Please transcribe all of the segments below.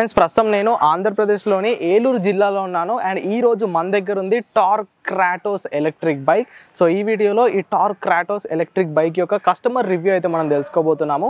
Friends ప్రస్తుతం నేను ఆంధ్రప్రదేశ్లోని ఏలూరు జిల్లాలో ఉన్నాను అండ్ ఈ రోజు మన దగ్గర ఉంది torque Kratos electric bike. So ఈ వీడియోలో ఈ టార్క్ క్రాటోస్ ఎలక్ట్రిక్ బైక్ యొక్క కస్టమర్ రివ్యూ అయితే మనం తెలుసుకోబోతున్నాము.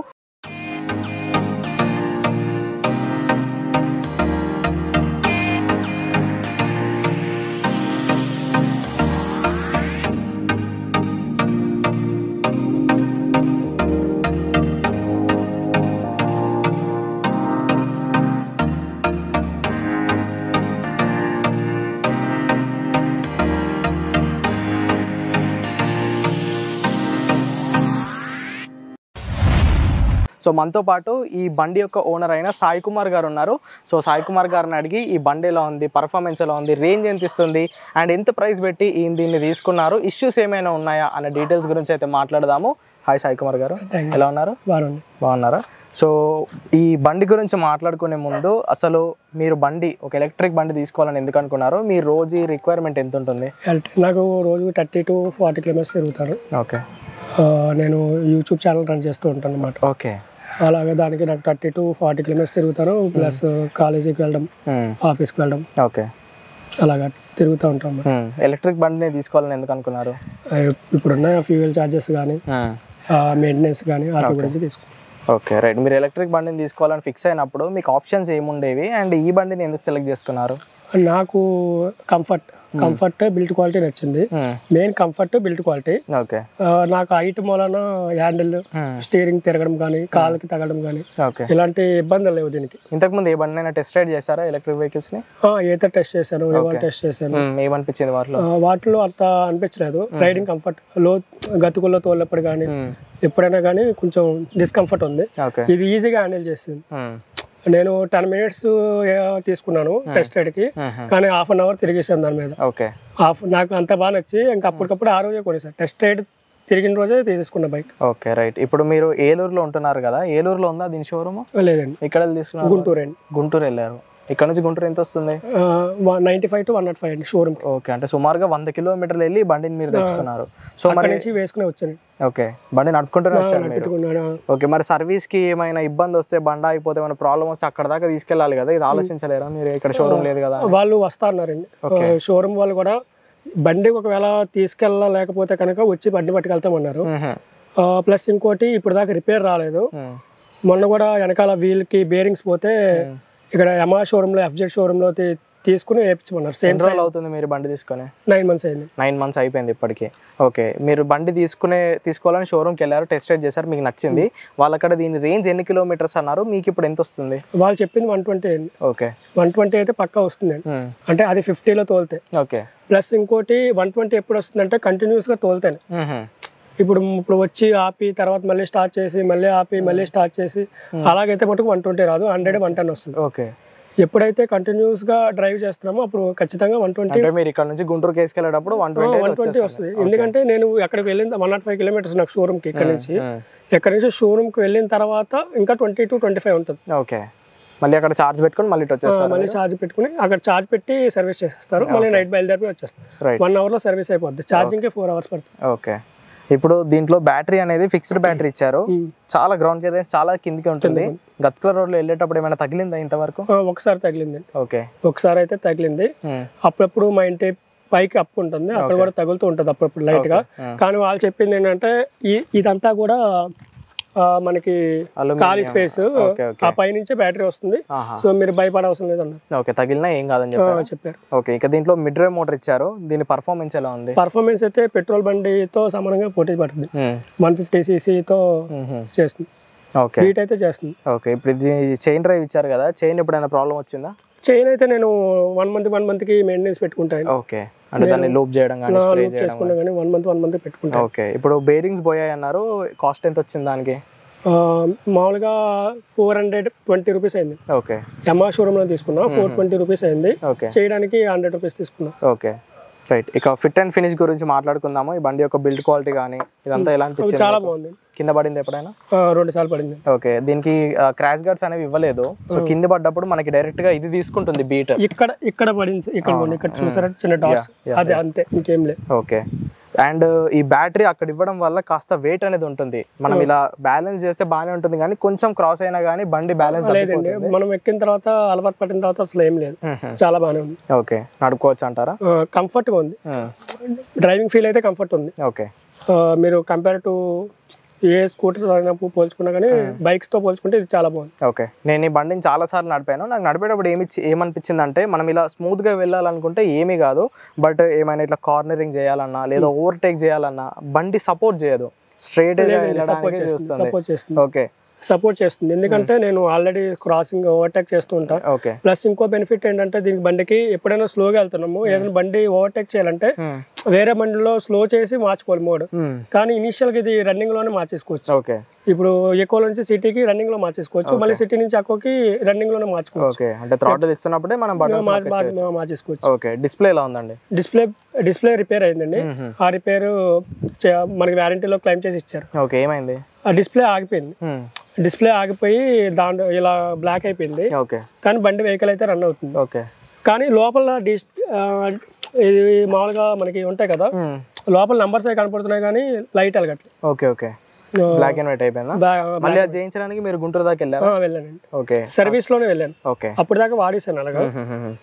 సో మనతో పాటు ఈ బండి యొక్క ఓనర్ అయిన సాయి కుమార్ గారు ఉన్నారు. సో సాయి కుమార్ గారిని అడిగి ఈ బండి ఎలా ఉంది, పర్ఫార్మెన్స్ ఎలా ఉంది, రేంజ్ ఎంత ఇస్తుంది అండ్ ఎంత ప్రైస్ పెట్టి దీన్ని తీసుకున్నారు, ఇష్యూస్ ఏమైనా ఉన్నాయా అనే డీటెయిల్స్ గురించి అయితే మాట్లాడదాము. హాయ్ సాయి కుమార్ గారు, ఎలా ఉన్నారు? బాగున్నారా? సో ఈ బండి గురించి మాట్లాడుకునే ముందు అసలు మీరు ఒక ఎలక్ట్రిక్ బండి తీసుకోవాలని ఎందుకు అనుకున్నారు? మీ రోజు రిక్వైర్మెంట్ ఎంత ఉంటుంది? నాకు రోజు 30 to 40 కిలోమీటర్స్ తిరుగుతాను. ఓకే, నేను యూట్యూబ్ ఛానల్ రన్ చేస్తూ ఉంటాను అన్నమాట. ఓకే, అలాగే దానికి నాకు 30 to 40 కిలోమీటర్స్ తిరుగుతాను. ప్లస్ కాలేజీకి వెళ్ళడం, ఆఫీస్కి వెళ్ళడం, ఓకే, అలాగా తిరుగుతూ ఉంటాం. ఎలక్ట్రిక్ బండిని తీసుకోవాలని ఎందుకు అనుకున్నారు? ఇప్పుడున్న ఫ్యూయల్ ఛార్జెస్ కానీ మెయింటెనెన్స్ కానీ వాటి గురించి తీసుకుంటాం. Okay, right. మీరు ఎలక్ట్రిక్ బండిని తీసుకోవాలని ఫిక్స్ అయినప్పుడు మీకు ఆప్షన్స్ ఏముండేవి అండ్ ఈ బండిని ఎందుకు సెలెక్ట్ చేసుకున్నారు? నాకు కంఫర్ట్ బిల్డ్ క్వాలిటీ నచ్చింది. Main comfort, build quality. Okay, నాకు హైట్ మూలన హ్యాండిల్, స్టీరింగ్ తిరగడం కానీ, కాళ్ళకి తగలడం కానీ ఇలాంటి ఇబ్బందులు లేవు దీనికి. ఇంతకుముందు ఏ బండి అయినా టెస్ట్ రైడ్ చేశారా ఎలక్ట్రిక్ వెహికల్స్ ని? ఏదో టెస్ట్ చేశాను, టెస్ట్ చేశాను. ఏమనిపించింది వాటిలో అంత అనిపించలేదు. రైడింగ్ కంఫర్ట్, గతుకుల్లో తోలేప్పుడు కానీ ఎప్పుడైనా కానీ కొంచెం డిస్కంఫర్ట్ ఉంది. ఇది ఈజీగా హ్యాండిల్ చేస్తుంది. నేను 10 minutes తీసుకున్నాను టెస్ట్ రైడ్కి, కానీ హాఫ్ అన్ అవర్ తిరిగేసాను దాని మీద. నాకు అంత బాగా నచ్చి ఇంకా అప్పటికప్పుడు ఆ రోజే కొనేసాను. టెస్ట్ రైడ్ తిరిగిన రోజే తీసుకున్న బైక్. Okay, right. ఇప్పుడు మీరు ఏలూరులో ఉంటున్నారు కదా, ఏలూరులో ఉందా దీని షోరూమ్? లేదండి, ఇక్కడ తీసుకున్నారు. గుంటూరు వెళ్ళారు. ఇక్కడ నుంచి గుంటూరు ఎంత వస్తుంది? 95 to 105 అండి షోరూమ్. ఓకే, అంటే సుమారుగా 100 కిలోమీటర్లు వెళ్ళి బండిని మీరు తెచ్చుకున్నారు. సో మరి వేసుకుని వచ్చాను. ఓకే, బండి నడుపుకుంటూనే వచ్చాను. ఓకే, మరి సర్వీస్ కి ఏమైనా ఇబ్బంది వస్తే, బండి అయిపోతే ఏమైనా ప్రాబ్లం వస్తే అక్కడ దాకా తీసుకెళ్ళాలి కదా, ఇది ఆలోచించలేరా మీరు? ఇక్కడ షోరూమ్ లేదు కదా. వాళ్ళు వస్తారన్నారండి షోరూమ్ వాళ్ళు కూడా. బండి ఒకవేళ తీసుకెళ్ళలేకపోతే కనుక వచ్చి బండి పట్టుకెళ్తామన్నారు. ప్లస్ ఇంకోటి ఇప్పుడు దాకా రిపేర్ రాలేదు. మొన్న కూడా వెనకాల వీల్ కి బేరింగ్స్ పోతే ఇక్కడ యమా షోరూమ్ లో, FZ షోరూమ్ లో తీసుకుని వేయించమన్నారు. సేమ్ రోజు అవుతుంది మీరు బండి తీసుకుని? 9 months అయింది. 9 months అయిపోయింది ఇప్పటికి. ఓకే, మీరు బండి తీసుకోవాలని షోరూమ్కి వెళ్ళారు, టెస్ట్ రైడ్ చేశారు, మీకు నచ్చింది. వాళ్ళు అక్కడ దీని రేంజ్ ఎన్ని కిలోమీటర్స్ అన్నారు, మీకు ఇప్పుడు ఎంత వస్తుంది? వాళ్ళు చెప్పింది 120 అండి. ఓకే, 120 అయితే పక్కా వస్తుంది. అంటే అది 50లో తోలితే. ఓకే, ప్లస్ ఇంకోటి 120 ఎప్పుడు వస్తుందంటే కంటిన్యూస్ గా తోలితేనే. ఇప్పుడు వచ్చి ఆపి తర్వాత మళ్ళీ స్టార్ట్ చేసి మళ్ళీ ఆపి మళ్ళీ స్టార్ట్ చేసి అలాగైతే మటుకు 120 రాదు. 100, 110 వస్తుంది. ఓకే, ఎప్పుడైతే కంటిన్యూస్ గా డ్రైవ్ చేస్తున్నామో అప్పుడు ఖచ్చితంగా 120. మీరు ఇక్కడ నుంచి గుంటూరు కేసుకెళ్ళేటప్పుడు 120 వస్తుంది. ఎందుకంటే నేను అక్కడికి వెళ్ళిన 105 కిలోమీటర్స్ నాకు షోరూమ్ కి. ఇక్కడ నుంచి షోరూమ్ కి వెళ్ళిన తర్వాత ఇంకా 20 to 25 ఉంటుంది. ఓకే, మళ్ళీ అక్కడ ఛార్జ్ పెట్టుకుని మళ్ళీ ఛార్జ్ పెట్టుకుని అక్కడ ఛార్జ్ పెట్టి సర్వీస్ చేసేస్తారు. మళ్ళీ నైట్ బయలుదేరి వచ్చేస్తారు. 1 hour లో సర్వీస్ అయిపోద్ది. ఛార్జింగ్ 4 hours పడుతుంది. ఓకే, ఇప్పుడు దీంట్లో బ్యాటరీ అనేది ఫిక్స్డ్ బ్యాటరీ ఇచ్చారు. చాలా గ్రౌండ్ క్లియరెన్స్ చాలా కిందికి ఉంటుంది. గత్కుల రోడ్ లో వెళ్ళేటప్పుడు ఏమైనా తగిలిందా ఇంతవరకు? ఒకసారి తగిలింది. ఓకే, ఒకసారి అయితే తగిలింది. అప్పుడప్పుడు మా ఇంటి పైకి అప్పు ఉంటుంది, అక్కడ కూడా తగులుతూ ఉంటుంది అప్పుడప్పుడు లైట్ గా. కానీ వాళ్ళు చెప్పింది ఏంటంటే ఇదంతా కూడా మనకి ఖాళీ స్పేస్, ఆ పై నుంచే బ్యాటరీ వస్తుంది. సో మీరు భయపడే అవసరం లేదు అన్నారు. ఓకే, తగిలినా ఏం కాదని చెప్పారు. ఓకే, ఇక దీంట్లో మిడ్ డ్రైవ్ మోటార్ ఇచ్చారు. దీని పర్ఫార్మెన్స్ ఎలా ఉంది? పర్ఫార్మెన్స్ అయితే పెట్రోల్ బండితో సమానంగా పోటీ పడుతుంది. 150cc తో చేస్తుంది. ఓకే, హీట్ అయితే చేస్తుంది. ఓకే, ఇప్పుడు ఇది చైన్ డ్రైవ్ ఇచ్చారు కదా, చైన్ ఎప్పుడైనా ప్రాబ్లం వచ్చిందా? చైన్ అయితే నేను 1 month కి మెయింటెనెన్స్ పెట్టుకుంటాను. ఓకే, అంటే దాన్ని లూప్ చేయడం కానీ చేసుకున్నా కానీ 1 month పెట్టుకుంటాను. ఓకే, ఇప్పుడు బేరింగ్స్ పోయాయి అన్నారు, కాస్ట్ ఎంత వచ్చింది దానికి? మామూలుగా 420 రూపీస్ అయింది. ఓకే, యమా షోరూమ్ లో తీసుకున్నా. 420 రూపీస్ అయింది. చేయడానికి 100 రూపీస్ తీసుకున్నా. Okay, right. ఇక ఫిట్ అండ్ ఫినిష్ గురించి మాట్లాడుకుందాము. ఈ బండి యొక్క బిల్డ్ క్వాలిటీ కానీ ఇదంతా ఎలా అనిపించింది? చాలా బాగుంది. కింద పడింది ఎప్పుడైనా? 2 సార్లు పడింది. ఓకే, దీనికి క్రాష్ గార్డ్స్ అనేవి ఇవ్వలేదు. సో కింద పడ్డప్పుడు మనకి డైరెక్ట్ గా ఇది తీసుకుంటుంది బీట్. ఇక్కడ పడింది. ఇక్కడ చూసారా చిన్న డాట్స్, అది అంతే, ఇంకేం లేదు. ఓకే, అండ్ ఈ బ్యాటరీ అక్కడ ఇవ్వడం వల్ల కాస్త వెయిట్ అనేది ఉంటుంది. మనం ఇలా బ్యాలెన్స్ చేస్తే బాగానే ఉంటుంది కానీ కొంచెం క్రాస్ అయినా కానీ బండి బ్యాలెన్స్ లేదండి. మనం ఎక్కిన తర్వాత అలవాటు పట్టిన తర్వాత అసలు ఏం లేదు, చాలా బాగానే ఉంది. ఓకే, నడుపుకోవచ్చు అంటారా? కంఫర్ట్గా ఉంది, డ్రైవింగ్ ఫీల్ అయితే కంఫర్ట్ ఉంది. ఓకే, మీరు కంపేర్ టు ఏ స్కూటర్ పోల్చుకున్నా కానీ బైక్స్తో పోల్చుకుంటే ఇది చాలా బాగుంది. ఓకే, నేను ఈ బండిని చాలాసార్లు నడిపాను. నాకు నడిపేటప్పుడు ఏమనిపించింది అంటే మనం ఇలా స్మూత్గా వెళ్ళాలనుకుంటే ఏమీ కాదు, బట్ ఏమైనా ఇట్లా కార్నరింగ్ చేయాలన్నా లేదా ఓవర్టేక్ చేయాలన్నా బండి సపోర్ట్ చేయదు, స్ట్రైట్గా వెళ్ళడానికి చూస్తుంది. ఓకే, సపోర్ట్ చేస్తుంది, ఎందుకంటే నేను ఆల్రెడీ క్రాసింగ్ ఓవర్టేక్ చేస్తూ ఉంటాను. ఓకే, ప్లస్ ఇంకో బెనిఫిట్ ఏంటంటే దీనికి బండికి ఎప్పుడైనా స్లోగా వెళ్తున్నాము, ఏదైనా బండి ఓవర్టేక్ చేయాలంటే వేరే బండిలో స్లో చేసి మార్చుకోవాలి మోడ్, కానీ ఇనిషియల్ గా ఇది రన్నింగ్ లోనే మార్చేసుకోవచ్చు. ఓకే, ఇప్పుడు ఎక్కువ నుంచి సిటీకి రన్నింగ్ లో మార్చేసుకోవచ్చు, మళ్ళీ సిటీ నుంచి ఎక్కువకి రన్నింగ్ లోనే మార్చుకోవచ్చు. ఓకే, అంటే థ్రాటిల్ ఇస్తున్నప్పుడే మనం మార్చేసుకోవచ్చు. ఓకే, డిస్ప్లే ఎలా ఉందండి? డిస్ప్లే రిపేర్ అయిందండి. ఆ రిపేర్ మనకి వారంటీలో క్లెయిమ్ చేసి ఇచ్చారు. ఓకే, ఏమైంది? ఆ డిస్ప్లే ఆగిపోయింది, డిస్ప్లే ఆగిపోయి దాంట్లో ఇలా బ్లాక్ అయిపోయింది. ఓకే, కానీ బండి వెహికల్ అయితే రన్ అవుతుంది. ఓకే, కానీ లోపల ఇది మామూలుగా మనకి ఉంటాయి కదా, లోపల నంబర్స్ అవి కనపడుతున్నాయి కానీ లైట్ వెలగట్లేదు. Okay, okay, black and white అయిపోయిందా? మళ్ళీ అది చేయించడానికి మీరు గుంటూరు దాకా వెళ్ళారా? వెళ్ళానండి. ఓకే, సర్వీస్ లోనే వెళ్ళాను. ఓకే, అప్పుడు దాకా వాడేసాను అలాగా,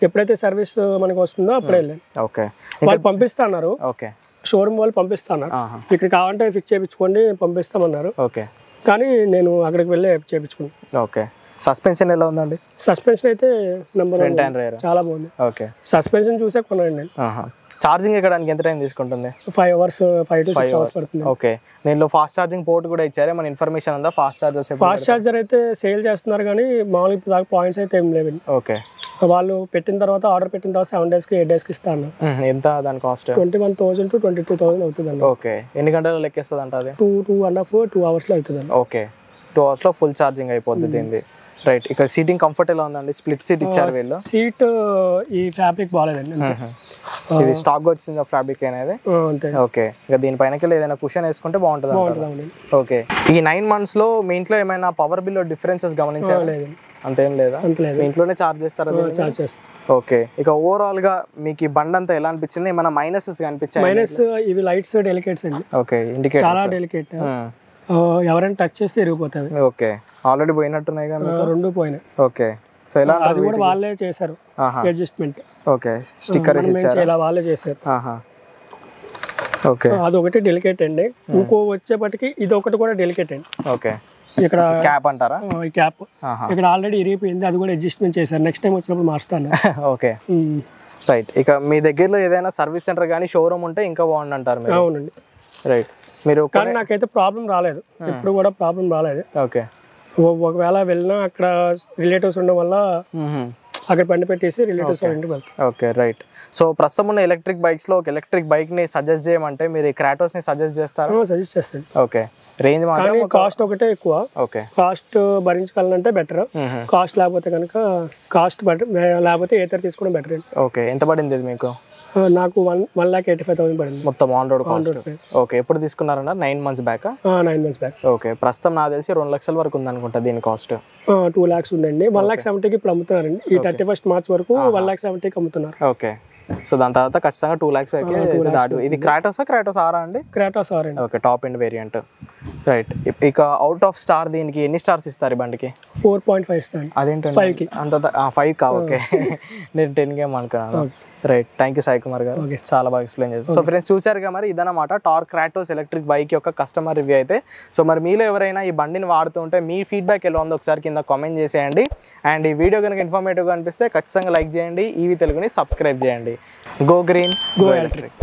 ఎప్పుడైతే సర్వీస్ మనకి వస్తుందో అప్పుడే వెళ్ళాను. ఓకే, వాళ్ళు పంపిస్తున్నారు, ఓకే, షోరూమ్ వాళ్ళు పంపిస్తున్నారు, ఇక్కడ కావాలంటే ఫిక్స్ చేయించుకోండి పంపిస్తామన్నారు. ఓకే, కానీ నేను అక్కడికి వెళ్ళి చేయించుకున్నాను. ఓకే, సస్పెన్షన్ ఎలా ఉందండి? సస్పెన్షన్ అయితే నెంబర్ చాలా బాగుంది. ఓకే, సస్పెన్షన్ చూసే కొన్నాను నేను. ఛార్జింగ్ ఎక్కడానికి ఎంత టైం తీసుకుంటుంది? 5 hours 5 to 6 hours పడుతుంది. ఓకే, దీనిలో ఫాస్ట్ ఛార్జింగ్ పోర్ట్ కూడా ఇచ్చారు, మన ఇన్ఫర్మేషన్ ఉందా? ఫాస్ట్ ఛార్జర్ అయితే సేల్ చేస్తున్నారు కానీ మామూలు ఇప్పుడు దాకా పాయింట్స్ అయితే ఏం లేవు. ఓకే, వాళ్ళు పెట్టిన తర్వాత ఆర్డర్ పెట్టిన తర్వాత 7 days కి 8 days కి ఇస్తాను. ఎంత దాని కాస్ట్? 21,000 to 22,000 అవుతుంది అండి. ఓకే, ఎన్ని గంటలు లెక్కేస్తుంది అంటే అది? 2 hours లో అవుతుంది అండి. ఓకే, 2 hours లో ఫుల్ ఛార్జింగ్ అయిపోతుంది దీనిది. రైట్, ఇక సీటింగ్ కంఫర్ట్ ఎలా ఉందండి? స్ప్లిట్ సీట్ ఇచ్చారు వీళ్ళు. సీట్ ఈ ఫ్యాబ్రిక్ బాగాలేదండి, ఇది స్టాక్ వచ్చింది ఫ్యాబ్రిక్ అనేది. ఓకే, ఇక దీనిపైనకి ఏదైనా కుషన్ వేసుకుంటే బాగుంటుంది. ఓకే, ఈ 9 months లో మీ ఇంట్లో ఏమైనా పవర్ బిల్ డిఫరెన్సెస్ గమనించారా? అంతేం లేదా? మీ ఇంట్లోనే చార్జ్ చేస్తారా? ఓకే, ఇక ఓవరాల్ గా మీకు ఈ బండి అంతా ఎలా అనిపించింది? ఏమైనా మైనసెస్ కనిపించాయి? మైనస్ ఇవి లైట్స్ డెలికేట్స్ అండి. ఓకే, ఇండికేటర్ చాలా డెలికేట్, ఎవరైనా టచ్ చేస్తే ఇరిగిపోతాయి. ఓకే, ఆల్రెడీ పోయినట్టున్నాయి కదా? 2 పోయినాయి. ఓకే, సో ఎలా అది కూడా వాళ్ళే చేశారు అడ్జస్ట్మెంట్. ఓకే, స్టిక్కర్ ఇలా వాళ్ళే చేశారు. ఓకే, అదొకటి డెలికేట్ అండి. ఇంకో వచ్చేపటికి ఇది ఒకటి కూడా డెలికేట్ అండి. ఓకే, ఇక్కడ క్యాప్ అంటారా? ఈ క్యాప్ ఇక్కడ ఆల్రెడీ ఇరిగిపోయింది, అది కూడా అడ్జస్ట్మెంట్ చేశారు. నెక్స్ట్ టైం వచ్చినప్పుడు మార్చుతాను. ఓకే, రైట్, ఇక మీ దగ్గరలో ఏదైనా సర్వీస్ సెంటర్ కానీ షోరూమ్ ఉంటే ఇంకా బాగుంది అంటారు మీరు? అవునండి. రైట్, మీరు కానీ నాకైతే ప్రాబ్లం రాలేదు, ఎప్పుడు కూడా ప్రాబ్లం రాలేదు. ఓకే, ఒకవేళ వెళ్ళినా అక్కడ రిలేటివ్స్ ఉండడం వల్ల అక్కడ బండి పెట్టేసి రిలేటివ్స్ ఇంటికి వెళ్తాం. Okay, right. సో ప్రస్తుతం ఉన్న ఎలక్ట్రిక్ బైక్స్ లో ఒక ఎలక్ట్రిక్ బైక్ ని సజెస్ట్ చేయమంటే మీరు క్రాటోస్ ని సజెస్ట్ చేస్తారా? సజెస్ట్ చేస్తాను. ఓకే, రేంజ్ మాత్రం కాస్ట్ ఒకటే ఎక్కువ. ఓకే, కాస్ట్ భరించగలంటే బెటర్, కాస్ట్ లేకపోతే కనుక కాస్ట్ బెటర్, లేకపోతే ఏతర్ తీసుకోవడం బెటర్. ఓకే, ఎంత పడింది మీకు? నాకు 1,85,000 పడింది మొత్తం ఆన్ రోడ్ కాస్ట్. ఓకే, ఎప్పుడు తీసుకున్నారన్నా? 9 months back? 9 months back. Okay, ప్రస్తుతం నాకు తెలిసి 2 లక్షల వరకు ఉంది అనుకుంటా దీని కాస్ట్. 2 lakhs ఉందండి. 1,70,000కి ఇప్పుడు అమ్ముతున్నారండి. ఈ 31st March వరకు 1,70,000కి అమ్ముతున్నారు. ఓకే, సో దాని తర్వాత ఖచ్చితంగా 2 lakhs ఇది క్రాటోస్ ఆరా అండి? క్రాటోస్ ఆర్ అండి. Okay, top end variant. Right, ఇక అవుట్ ఆఫ్ స్టార్ దీనికి ఎన్ని స్టార్స్ ఇస్తారు ఈ బండికి? 4.5 ఇస్తాను. అదేంటండి 5కి? అంత 5 కా? ఓకే, నేను 10కే అనుకున్నాను. Right, thank you Sai Kumar గారు, చాలా బాగా ఎక్స్ప్లెయిన్ చేస్తారు. సో ఫ్రెండ్స్ చూసారుగా, మరి ఇదన్నమాట టార్క్ క్రాటోస్ ఎలక్ట్రిక్ బైక్ యొక్క కస్టమర్ రివ్యూ అయితే. సో మరి మీలో ఎవరైనా ఈ బండిని వాడుతుంటే మీ ఫీడ్బ్యాక్ ఎలా ఉందో ఒకసారి కింద కామెంట్ చేసేయండి. అండ్ ఈ వీడియో కనుక ఇన్ఫర్మేటివ్గా అనిపిస్తే ఖచ్చితంగా లైక్ చేయండి, ఈవీ తెలుగుని సబ్స్క్రైబ్ చేయండి. Go green, go electric.